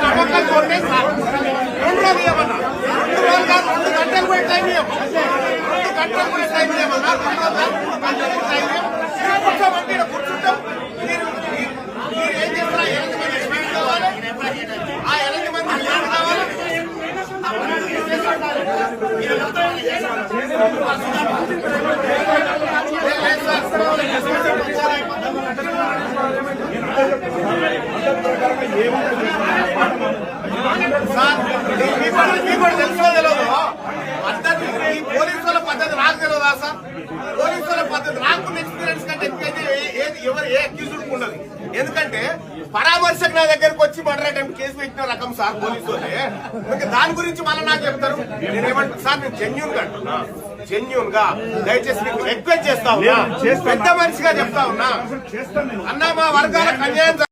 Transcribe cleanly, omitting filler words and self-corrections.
నమ్మకాలు కోరితే సార్ 2 రోజులు ఇవ్వమన్నా 2 రోజులు కాదు 2 గంటలు కూడా టైం ఇవ్వము 2 గంటలు కూడా టైం ఇవ్వమన్నా 2 గంటలు కూడా టైం ఇవ్వం కూర్చోమంటే కూర్చుంటాం. మీరు ఏం చేస్తారా 8 మంది స్పీడ్ కావాలి ఆ 8 మంది స్పీడ్ కావాలి. సార్ మీకు కూడా తెలుసో తెలియదు పద్ధతి ఈ పోలీసుల పద్ధతి నాకు తెలియదా సార్? పోలీసుల పద్ధతి నాకున్న ఎక్స్పీరియన్స్ కంటే ఎవరు ఏ అక్యూజ్డ్ ఉండదు. ఎందుకంటే పరామర్శకు నా దగ్గరకు వచ్చి మర్డర్ అటెంప్ట్ కేసు పెట్టిన రకం సార్ పోలీసులే. ఇంకా దాని గురించి మళ్ళీ నాకు చెప్తారు. నేనేమంటాను సార్, నేను జెన్యూన్ గా అంటున్నా, జెన్యూన్ గా దయచేసి మీకు రిక్వెస్ట్ చేస్తా ఉన్నా, పెద్ద మనిషిగా చెప్తా ఉన్నా అన్నా, మా వర్గాలకు అన్యాయం